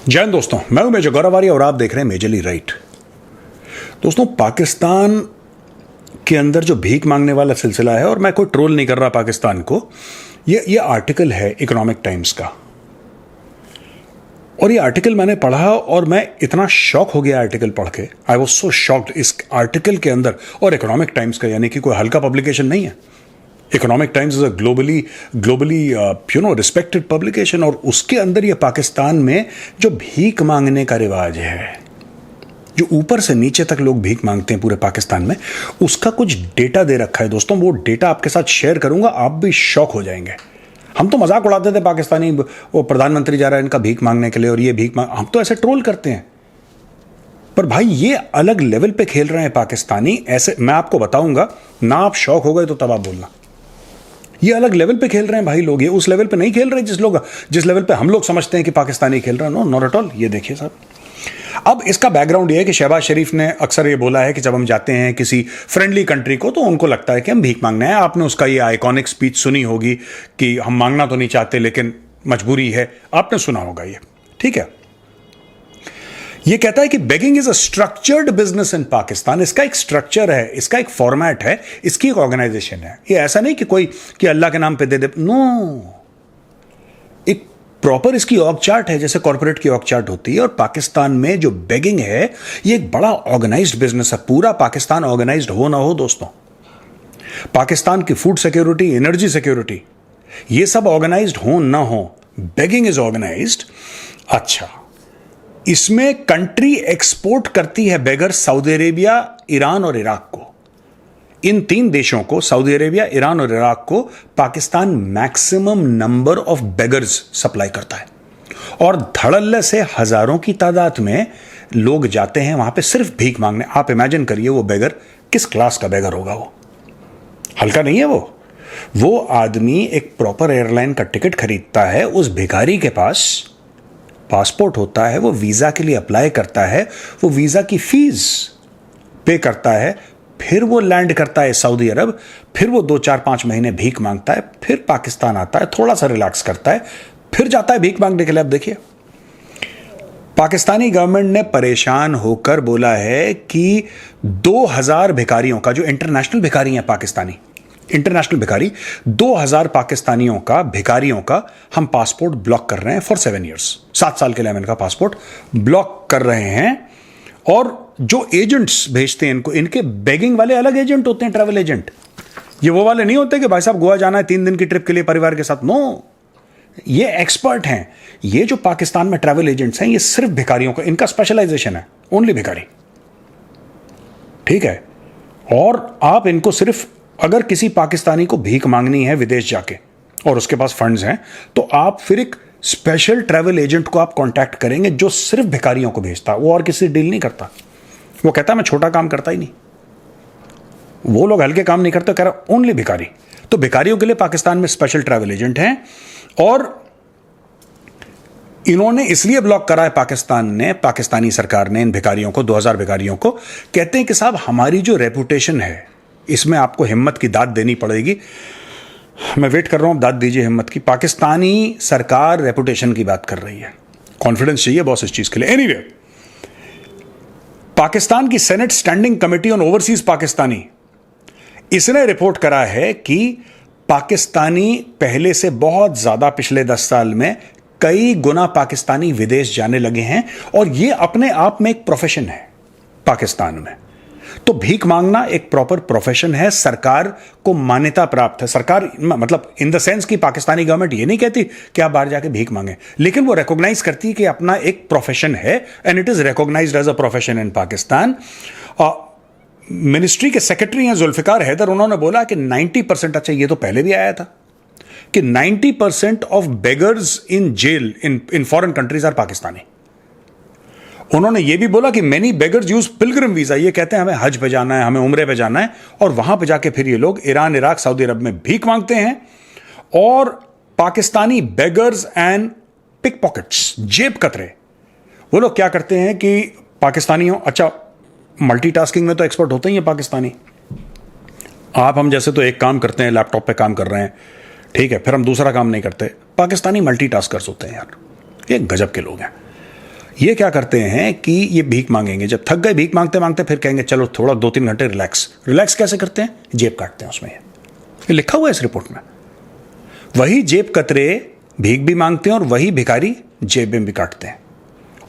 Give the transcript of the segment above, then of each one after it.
जय हिंद दोस्तों, मैं हूं मेजर गौरवारी और आप देख रहे हैं मेजरली राइट। दोस्तों, पाकिस्तान के अंदर जो भीख मांगने वाला सिलसिला है, और मैं कोई ट्रोल नहीं कर रहा पाकिस्तान को, ये आर्टिकल है इकोनॉमिक टाइम्स का। और ये आर्टिकल मैंने पढ़ा और मैं इतना शॉक हो गया आर्टिकल पढ़ के। आई वॉज सो शॉक्ड इस आर्टिकल के अंदर। और इकोनॉमिक टाइम्स का यानी कि कोई हल्का पब्लिकेशन नहीं है। Economic times is a globally respected publication. और उसके अंदर ये पाकिस्तान में जो भीख मांगने का रिवाज है, जो ऊपर से नीचे तक लोग भीख मांगते हैं पूरे पाकिस्तान में, उसका कुछ डेटा दे रखा है। दोस्तों, वो डेटा आपके साथ शेयर करूंगा, आप भी शॉक हो जाएंगे। हम तो मजाक उड़ाते थे पाकिस्तानी, वो प्रधानमंत्री जा रहा है इनका भीख मांगने के लिए, और ये भीख मांग, हम तो ऐसे ट्रोल करते हैं। पर भाई ये अलग लेवल पे खेल रहे हैं पाकिस्तानी। ऐसे मैं आपको बताऊंगा ना, आप शॉक हो गए तो तब आप बोलना। ये अलग लेवल पे खेल रहे हैं भाई लोग। ये उस लेवल पे नहीं खेल रहे जिस लेवल पे हम लोग समझते हैं कि पाकिस्तानी खेल रहा है। No, not at all. ये देखिए साहब, अब इसका बैकग्राउंड ये है कि शहबाज शरीफ ने अक्सर ये बोला है कि जब हम जाते हैं किसी फ्रेंडली कंट्री को तो उनको लगता है कि हम भीख मांगने हैं। आपने उसका ये आइकॉनिक स्पीच सुनी होगी कि हम मांगना तो नहीं चाहते लेकिन मजबूरी है। आपने सुना होगा ये, ठीक है। ये कहता है कि begging is a structured business in Pakistan. इसका एक स्ट्रक्चर है, इसका एक फॉर्मेट है, इसकी एक ऑर्गेनाइजेशन है। ये ऐसा नहीं कि अल्लाह के नाम पे दे दे। नो, एक प्रॉपर इसकी ऑर्ग चार्ट है, जैसे कॉर्पोरेट की ऑर्ग चार्ट होती है। और पाकिस्तान में जो बेगिंग है, ये एक बड़ा ऑर्गेनाइज्ड बिजनेस है। पूरा पाकिस्तान ऑर्गेनाइज्ड हो ना हो दोस्तों, पाकिस्तान की फूड सिक्योरिटी, एनर्जी सिक्योरिटी, ये सब ऑर्गेनाइज्ड हो ना हो, बेगिंग इज ऑर्गेनाइज्ड। अच्छा, इसमें कंट्री एक्सपोर्ट करती है बेगर सऊदी अरेबिया, ईरान और इराक को। इन तीन देशों को, सऊदी अरेबिया, ईरान और इराक को, Pakistan maximum number of beggars supply करता है। और धड़ल्ले से हजारों की तादाद में लोग जाते हैं वहां पे सिर्फ भीख मांगने। आप इमेजिन करिए वो बेगर किस क्लास का बेगर होगा। वो हल्का नहीं है। वो आदमी एक प्रॉपर एयरलाइन का टिकट खरीदता है, उस भिखारी के पास पासपोर्ट होता है, वो वीजा के लिए अप्लाई करता है, वो वीजा की फीस पे करता है, फिर वो लैंड करता है सऊदी अरब, फिर वो 2-4-5 महीने भीख मांगता है, फिर पाकिस्तान आता है, थोड़ा सा रिलैक्स करता है, फिर जाता है भीख मांगने के लिए। अब देखिए, पाकिस्तानी गवर्नमेंट ने परेशान होकर बोला है कि 2000 भिखारियों का, जो इंटरनेशनल भिखारी हैं पाकिस्तानी, इंटरनेशनल भिखारी, 2000 पाकिस्तानियों का, भिखारियों का हम पासपोर्ट ब्लॉक कर रहे हैं फॉर 7 ईयर्स। 7 साल के लिए हम इनका पासपोर्ट ब्लॉक कर रहे हैं। और जो एजेंट्स भेजते हैं इनको, इनके बेगिंग वाले अलग एजेंट होते हैं, ट्रैवल एजेंट। ये वो वाले नहीं होते कि भाई साहब गोवा जाना है 3 दिन की ट्रिप के लिए परिवार के साथ। नो, ये एक्सपर्ट हैं। ये जो पाकिस्तान में ट्रैवल एजेंट्स हैं, ये सिर्फ भिखारियों का, इनका स्पेशलाइजेशन है, ओनली भिखारी, ठीक है। और आप इनको सिर्फ, अगर किसी पाकिस्तानी को भीख मांगनी है विदेश जाके और उसके पास फंड्स हैं, तो आप फिर एक स्पेशल ट्रैवल एजेंट को आप कांटेक्ट करेंगे जो सिर्फ भिखारियों को भेजता। वो और किसी से डील नहीं करता। वो कहता मैं छोटा काम करता ही नहीं। वो लोग हल्के काम नहीं करते, कह रहा ओनली भिखारी। तो भिखारियों के लिए पाकिस्तान में स्पेशल ट्रैवल एजेंट हैं। और इन्होंने इसलिए ब्लॉक करा है पाकिस्तान ने, पाकिस्तानी सरकार ने इन भिखारियों को, 2000 भिखारियों को। कहते हैं कि साहब हमारी जो रेपुटेशन है, इसमें आपको हिम्मत की दाद देनी पड़ेगी। मैं वेट कर रहा हूं, दाद दीजिए हिम्मत की। पाकिस्तानी सरकार रेपुटेशन की बात कर रही है, कॉन्फिडेंस चाहिए बॉस इस चीज के लिए। एनीवे, पाकिस्तान की senate standing committee on overseas Pakistani, इसने रिपोर्ट करा है कि पाकिस्तानी पहले से बहुत ज्यादा पिछले 10 साल में कई गुना पाकिस्तानी विदेश जाने लगे हैं। और यह अपने आप में एक प्रोफेशन है पाकिस्तान में। तो भीख मांगना एक प्रॉपर प्रोफेशन है, सरकार को मान्यता प्राप्त है। सरकार मतलब इन द सेंस कि पाकिस्तानी गवर्नमेंट ये नहीं कहती कि आप बाहर जाके भीख मांगे, लेकिन वो रिकॉग्नाइज करती है कि अपना एक प्रोफेशन है, and it is recognised as a profession in Pakistan. Ministry के सेक्रेटरी हैं जुल्फिकार हैदर, उन्होंने बोला कि 90%, अच्छा ये तो पहले भी आया था, कि 90% of beggars in jail in foreign countries are Pakistani. उन्होंने ये भी बोला कि many beggars use pilgrim visa. ये कहते हैं हमें हज पे जाना है, हमें उम्रे पे जाना है, और वहां पे जाके फिर ये लोग ईरान, इराक, सऊदी अरब में भीख मांगते हैं। और Pakistani beggars and pick pockets, जेब कतरे, वो लोग क्या करते हैं कि पाकिस्तानियों, अच्छा मल्टीटास्किंग में तो एक्सपर्ट होते ही हैं पाकिस्तानी। आप हम जैसे तो एक काम करते हैं, लैपटॉप पे काम कर रहे हैं, ठीक है, फिर हम दूसरा काम नहीं करते। पाकिस्तानी मल्टीटास्कर्स होते हैं यार, ये गजब के लोग हैं। ये क्या करते हैं कि ये भीख मांगेंगे, जब थक गए भीख मांगते मांगते फिर कहेंगे चलो थोड़ा 2-3 घंटे रिलैक्स कैसे करते हैं? जेब काटते हैं उसमें। ये लिखा हुआ है इस रिपोर्ट में। वही जेब कतरे भीख भी मांगते हैं और वही भिखारी जेब में भी काटते हैं।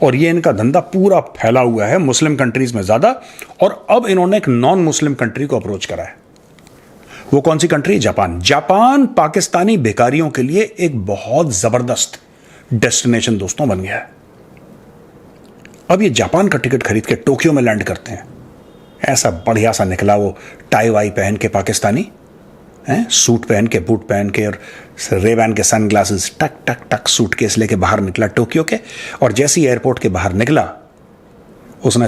और ये इनका धंधा पूरा फैला हुआ है मुस्लिम कंट्रीज में ज्यादा। और अब इन्होंने एक नॉन मुस्लिम कंट्री को अप्रोच करा है। वो कौन सी कंट्री? जापान। जापान पाकिस्तानी भिखारियों के लिए एक बहुत जबरदस्त डेस्टिनेशन दोस्तों बन गया है। अब ये जापान का टिकट खरीद के टोक्यो में लैंड करते हैं। ऐसा बढ़िया सा निकला वो टाई वाई पहन के पाकिस्तानी, सूट पहन के, बूट पहन के और रेबैन के सनग्लासेस, टक टक टक सूटकेस लेके बाहर निकला टोक्यो के। और जैसे ही एयरपोर्ट के बाहर निकला उसने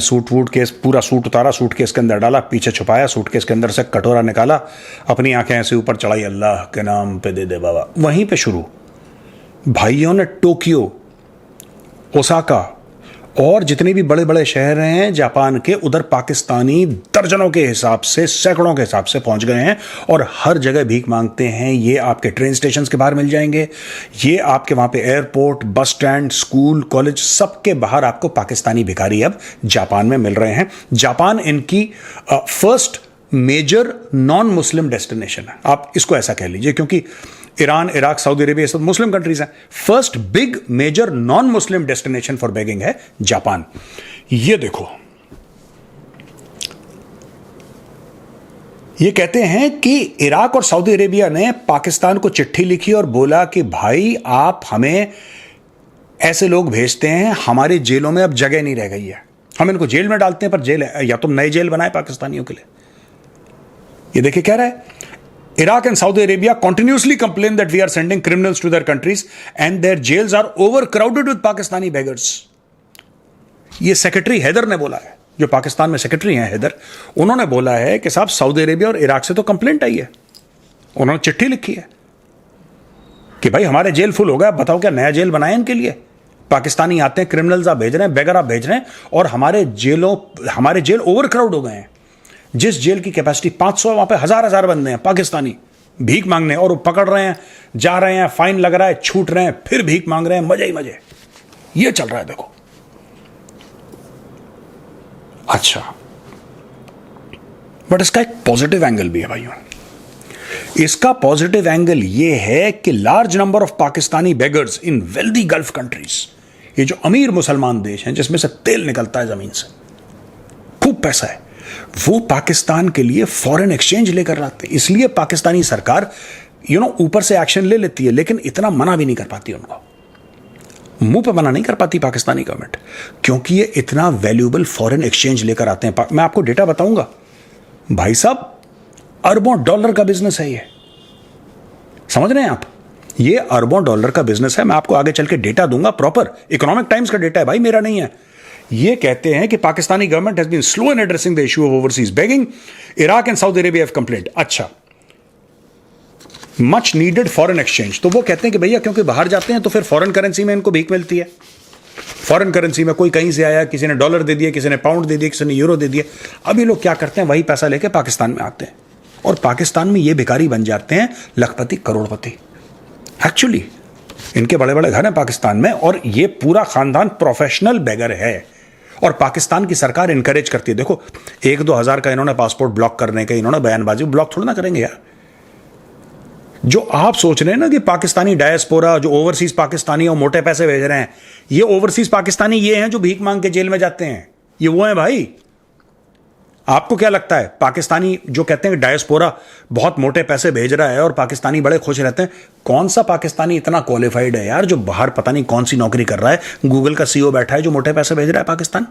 पूरा सूट उतारा, सूटकेस के अंदर डाला, पीछे छुपाया, सूटकेस के अंदर से कटोरा निकाला, अपनी आंखें ऐसे ऊपर चढ़ाई, अल्लाह के नाम पे दे दे बाबा। वहीं पे शुरू भाइयों ने टोक्यो, ओसाका और जितने भी बड़े बड़े शहर हैं जापान के, उधर पाकिस्तानी दर्जनों के हिसाब से, सैकड़ों के हिसाब से पहुंच गए हैं और हर जगह भीख मांगते हैं। ये आपके ट्रेन स्टेशन के बाहर मिल जाएंगे, ये आपके वहां पे airport, bus stand, school, college, सबके बाहर आपको पाकिस्तानी भिखारी अब जापान में मिल रहे हैं। जापान इनकी first major non Muslim destination है, आप इसको ऐसा कह लीजिए, क्योंकि ईरान, इराक, सऊदी अरेबिया, सब मुस्लिम कंट्रीज हैं। First big major non Muslim destination for begging है जापान। ये देखो, ये कहते हैं कि इराक और सऊदी अरेबिया ने पाकिस्तान को चिट्ठी लिखी और बोला कि भाई आप हमें ऐसे लोग भेजते हैं, हमारी जेलों में अब जगह नहीं रह गई है, हम इनको जेल में डालते हैं, पर जेल है या तुम नए जेल बनाए पाकिस्तानियों के लिए। ये देखिए कह रहा है, Iraq and Saudi Arabia continuously complain that we are sending criminals to their countries and their jails are overcrowded with Pakistani beggars. ये सेक्रेटरी हैदर ने बोला है, जो पाकिस्तान में सेक्रेटरी हैं हैदर, उन्होंने बोला है कि साहब सऊदी अरेबिया और इराक से तो कंप्लेंट आई है, उन्होंने चिट्ठी लिखी है कि भाई हमारे जेल फुल हो गया, बताओ क्या नया जेल बनाए इनके लिए? पाकिस्तानी आते हैं, क्रिमिनल्स आप भेज रहे हैं, बेगर आप भेज रहे हैं और हमारे जेल ओवरक्राउड हो गए हैं। जिस जेल की कैपेसिटी 500, वहां पे हजार बंदे हैं पाकिस्तानी भीख मांगने, और वो पकड़ रहे हैं, जा रहे हैं, फाइन लग रहा है, छूट रहे हैं, फिर भीख मांग रहे हैं, मजे ही मजे। ये चल रहा है देखो। अच्छा, बट इसका एक पॉजिटिव एंगल भी है भाइयों। इसका पॉजिटिव एंगल ये है कि large number of Pakistani beggars in wealthy gulf countries, ये जो अमीर मुसलमान देश हैं जिसमें से तेल निकलता है जमीन से, खूब पैसा है, वो पाकिस्तान के लिए फॉरेन एक्सचेंज लेकर आते हैं। इसलिए पाकिस्तानी सरकार ऊपर से एक्शन ले लेती है, लेकिन इतना मना भी नहीं कर पाती, उनको मुंह पे मना नहीं कर पाती पाकिस्तानी गवर्नमेंट, क्योंकि ये इतना वैल्यूएबल फॉरेन एक्सचेंज लेकर आते हैं। मैं आपको डेटा बताऊंगा भाई साहब, अरबों डॉलर का बिजनेस है ये, समझ रहे हैं आप? ये अरबों डॉलर का बिजनेस है। मैं आपको आगे चल के डेटा दूंगा, प्रॉपर इकोनॉमिक टाइम्स का डेटा है भाई, मेरा नहीं है। ये कहते हैं कि Pakistani government has been slow in addressing the issue of overseas begging, Iraq and Saudi Arabia have complaint. अच्छा, मच नीडेड फॉरेन एक्सचेंज, तो वो कहते हैं कि भैया क्योंकि बाहर जाते हैं तो फिर फॉरेन करेंसी में इनको भीख मिलती है। फॉरेन करेंसी में कोई कहीं से आया, किसी ने डॉलर दे दिया, किसी ने पाउंड दे दिया, किसी ने यूरो दे दिया। अब ये लोग क्या करते हैं, वही पैसा लेके पाकिस्तान में आते हैं और पाकिस्तान में ये भिखारी बन जाते हैं लखपति, करोड़पति। एक्चुअली इनके बड़े बड़े घर हैं पाकिस्तान में और ये पूरा खानदान प्रोफेशनल बेगर है और पाकिस्तान की सरकार इनकरेज करती है। देखो 1-2 हज़ार का इन्होंने पासपोर्ट ब्लॉक करने का इन्होंने बयानबाजी, ब्लॉक थोड़ा ना करेंगे यार। जो आप सोच रहे हैं ना कि पाकिस्तानी डायस्पोरा, जो ओवरसीज पाकिस्तानी और मोटे पैसे भेज रहे हैं, ये ओवरसीज पाकिस्तानी ये हैं जो भीख मांग के जेल में जाते हैं, ये वो हैं भाई। आपको क्या लगता है पाकिस्तानी जो कहते हैं कि डायस्पोरा बहुत मोटे पैसे भेज रहा है और पाकिस्तानी बड़े खुश रहते हैं? कौन सा पाकिस्तानी इतना क्वालिफाइड है यार जो बाहर पता नहीं कौन सी नौकरी कर रहा है, गूगल का सीईओ बैठा है जो मोटे पैसे भेज रहा है पाकिस्तान?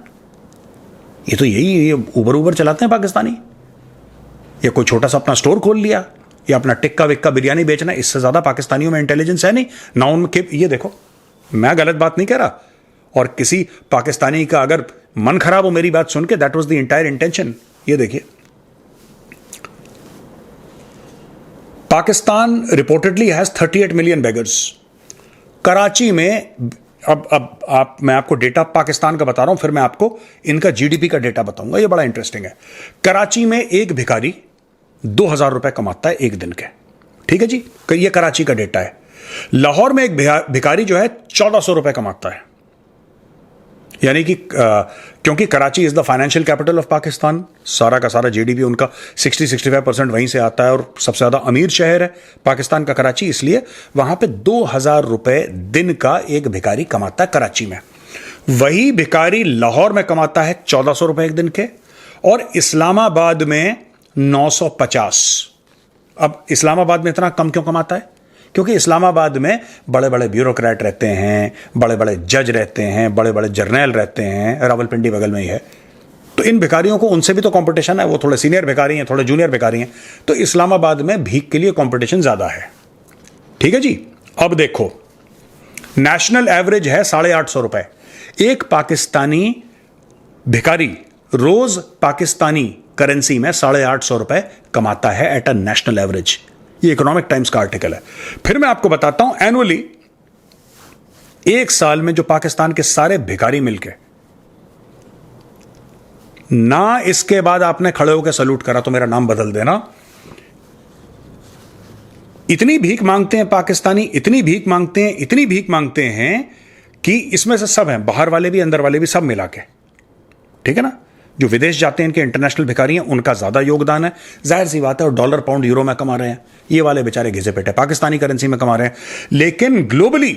ये तो ये उबर चलाते हैं पाकिस्तानी, या कोई छोटा सा अपना स्टोर खोल लिया या अपना टिक्का विक्का बिरयानी बेचना। इससे ज्यादा पाकिस्तानियों में इंटेलिजेंस है नहीं ना उनके। ये देखो, मैं गलत बात नहीं कह रहा, और किसी पाकिस्तानी का अगर मन खराब हो मेरी बात सुन के, that was the entire intention. ये देखिए, Pakistan reportedly has 38 million beggars. Karachi में अब मैं आपको डेटा पाकिस्तान का बता रहा हूं, फिर मैं आपको इनका जीडीपी का डेटा बताऊंगा, ये बड़ा इंटरेस्टिंग है। कराची में एक भिखारी 2000 रुपए कमाता है एक दिन के, ठीक है जी, ये कराची का डेटा है। लाहौर में एक भिखारी जो है 1400 रुपए कमाता है यानी कि क्योंकि Karachi is the financial capital of Pakistan, सारा का सारा जीडीपी उनका 60-65% वहीं से आता है और सबसे ज़्यादा अमीर शहर है पाकिस्तान का कराची, इसलिए वहाँ पे 2000 रुपये दिन का एक भिखारी कमाता है कराची में। वही भिखारी लाहौर में कमाता है 1400 रुपये एक दिन के, और इस्लामाबाद में 950। अब इस्लामाबाद में इतना कम क्यों कमाता है? क्योंकि इस्लामाबाद में बड़े बड़े ब्यूरोक्रेट रहते हैं, बड़े बड़े जज रहते हैं, बड़े बड़े जर्नैल रहते हैं, रावलपिंडी बगल में ही है। तो इन भिखारियों को उनसे भी तो कंपटीशन है, वो थोड़े सीनियर भिखारी हैं, थोड़े जूनियर भिखारी हैं, तो इस्लामाबाद में भीख के लिए कंपटीशन ज़्यादा है। ठीक है जी। अब देखो, नेशनल एवरेज है 850 रुपये। एक पाकिस्तानी भिखारी रोज पाकिस्तानी करेंसी में 850 रुपये कमाता है एट अ नेशनल एवरेज। ये इकोनॉमिक टाइम्स का आर्टिकल है। फिर मैं आपको बताता हूं, एनुअली एक साल में जो पाकिस्तान के सारे भिखारी मिलके, ना इसके बाद आपने खड़े होकर सल्यूट करा तो मेरा नाम बदल देना, इतनी भीख मांगते हैं पाकिस्तानी, इतनी भीख मांगते हैं, इतनी भीख मांगते हैं कि इसमें से सब हैं, बाहर वाले भी अंदर वाले भी, सब मिला के। ठीक है ना? जो विदेश जाते हैं इनके इंटरनेशनल भिखारी हैं, उनका ज्यादा योगदान है, जाहिर सी बात है, और डॉलर पाउंड यूरो में कमा रहे हैं। ये वाले बेचारे घिसे पेटे पाकिस्तानी करेंसी में कमा रहे हैं। लेकिन ग्लोबली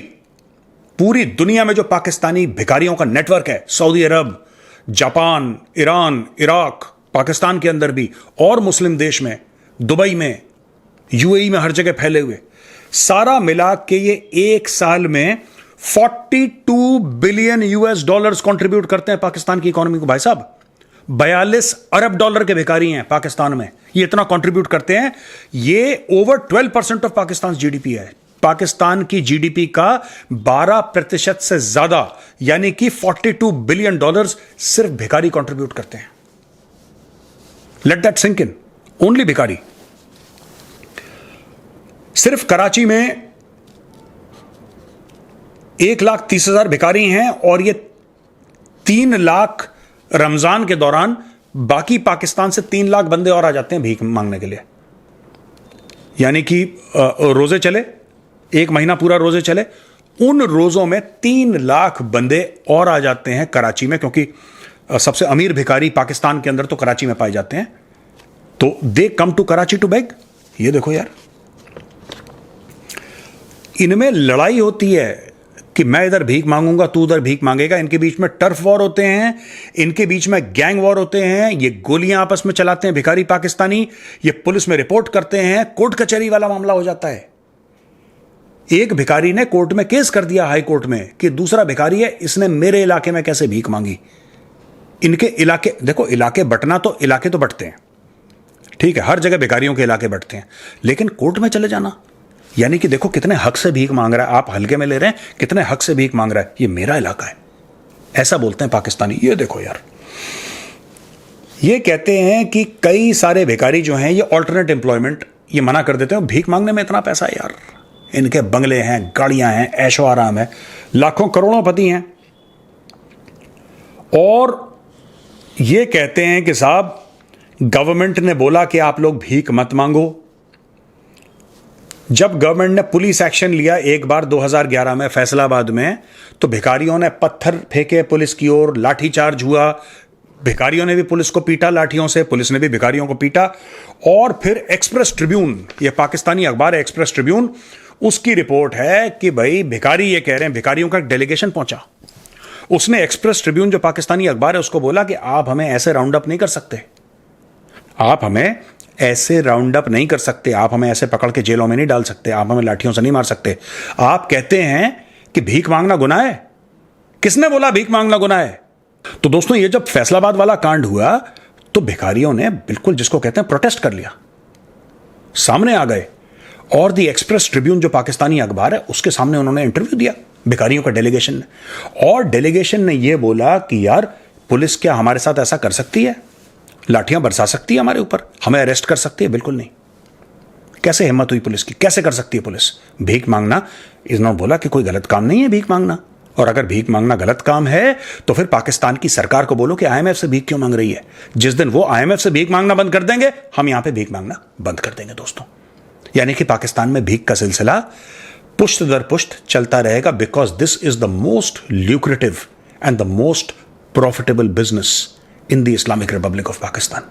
पूरी दुनिया में जो पाकिस्तानी भिखारियों का नेटवर्क है, सऊदी अरब, जापान, ईरान, इराक, पाकिस्तान के अंदर भी, और मुस्लिम देश में, दुबई में, यूएई में, हर जगह फैले हुए, सारा मिला के ये एक साल में 42 बिलियन यूएस डॉलर्स कंट्रीब्यूट करते हैं पाकिस्तान की इकोनॉमी को। भाई साहब, 42 अरब डॉलर के भिखारी हैं पाकिस्तान में, ये इतना कंट्रीब्यूट करते हैं। ये ओवर 12% ऑफ पाकिस्तान जीडीपी है। पाकिस्तान की जीडीपी का 12% से ज्यादा, यानी कि 42 बिलियन डॉलर्स सिर्फ भिखारी कंट्रीब्यूट करते हैं। Let that sink in. Only भिखारी। सिर्फ कराची में 1,30,000 भिखारी हैं, और ये 3 लाख रमजान के दौरान, बाकी पाकिस्तान से 3 लाख बंदे और आ जाते हैं भीख मांगने के लिए। यानी कि रोजे चले, 1 महीना पूरा रोजे चले, उन रोजों में 3 लाख बंदे और आ जाते हैं कराची में, क्योंकि सबसे अमीर भिखारी पाकिस्तान के अंदर तो कराची में पाए जाते हैं। तो they come to Karachi to beg. ये देखो यार, इनमें लड़ाई होती है कि मैं इधर भीख मांगूंगा, तू उधर भीख मांगेगा। इनके बीच में टर्फ वॉर होते हैं, इनके बीच में गैंग वॉर होते हैं, ये गोलियां आपस में चलाते हैं भिखारी पाकिस्तानी, ये पुलिस में रिपोर्ट करते हैं, कोर्ट कचहरी वाला मामला हो जाता है। एक भिखारी ने कोर्ट में केस कर दिया, हाई कोर्ट में, कि दूसरा भिखारी है, इसने मेरे इलाके में कैसे भीख मांगी। इनके इलाके, देखो, इलाके बंटना तो, इलाके तो बंटते हैं, ठीक है, हर जगह भिखारियों के इलाके बंटते हैं, लेकिन कोर्ट में चले जाना, यानी कि देखो कितने हक से भीख मांग रहा है, आप हल्के में ले रहे हैं, कितने हक से भीख मांग रहा है, ये मेरा इलाका है, ऐसा बोलते हैं पाकिस्तानी। ये देखो यार, ये कहते हैं कि कई सारे भिखारी जो हैं, ये ऑल्टरनेट एम्प्लॉयमेंट ये मना कर देते हैं। भीख मांगने में इतना पैसा है यार, इनके बंगले हैं, गाड़ियां हैं, ऐशो आराम है, लाखों करोड़ों पति हैं, और ये कहते हैं कि साहब गवर्नमेंट ने बोला कि आप लोग भीख मत मांगो। जब गवर्नमेंट ने पुलिस एक्शन लिया एक बार 2011 में फैसलाबाद में, तो भिखारियों ने पत्थर फेंके पुलिस की ओर, लाठीचार्ज हुआ, भिखारियों ने भी पुलिस को पीटा लाठियों से, पुलिस ने भी भिखारियों को पीटा। और फिर एक्सप्रेस ट्रिब्यून, ये पाकिस्तानी अखबार है एक्सप्रेस ट्रिब्यून, उसकी रिपोर्ट है कि भाई भिखारी ये कह रहे हैं, भिखारियों का डेलीगेशन पहुंचा, उसने एक्सप्रेस ट्रिब्यून जो पाकिस्तानी अखबार है उसको बोला कि आप हमें ऐसे राउंड अप नहीं कर सकते, आप हमें ऐसे राउंड अप नहीं कर सकते, आप हमें ऐसे पकड़ के जेलों में नहीं डाल सकते, आप हमें लाठियों से नहीं मार सकते। आप कहते हैं कि भीख मांगना गुनाह है। किसने बोला भीख मांगना गुनाह है? तो दोस्तों, ये जब फैसलाबाद वाला कांड हुआ तो भिखारियों ने बिल्कुल जिसको कहते हैं प्रोटेस्ट कर लिया, सामने आ गए, और द एक्सप्रेस ट्रिब्यून जो पाकिस्तानी अखबार है उसके सामने उन्होंने इंटरव्यू दिया भिखारियों का डेलीगेशन ने, और डेलीगेशन ने यह बोला कि यार पुलिस क्या हमारे साथ ऐसा कर सकती है, लाठियां बरसा सकती है हमारे ऊपर, हमें अरेस्ट कर सकती है? बिल्कुल नहीं। कैसे हिम्मत हुई पुलिस की, कैसे कर सकती है पुलिस? भीख मांगना इज नॉट, बोला कि कोई गलत काम नहीं है भीख मांगना, और अगर भीख मांगना गलत काम है तो फिर पाकिस्तान की सरकार को बोलो कि आईएमएफ से भीख क्यों मांग रही है। जिस दिन वो आईएमएफ से भीख मांगना बंद कर देंगे, हम यहां पे भीख मांगना बंद कर देंगे दोस्तों। यानी कि पाकिस्तान में भीख का सिलसिला पुश्त दर पुश्त चलता रहेगा, because this is the most lucrative and the most profitable business in the Islamic Republic of Pakistan.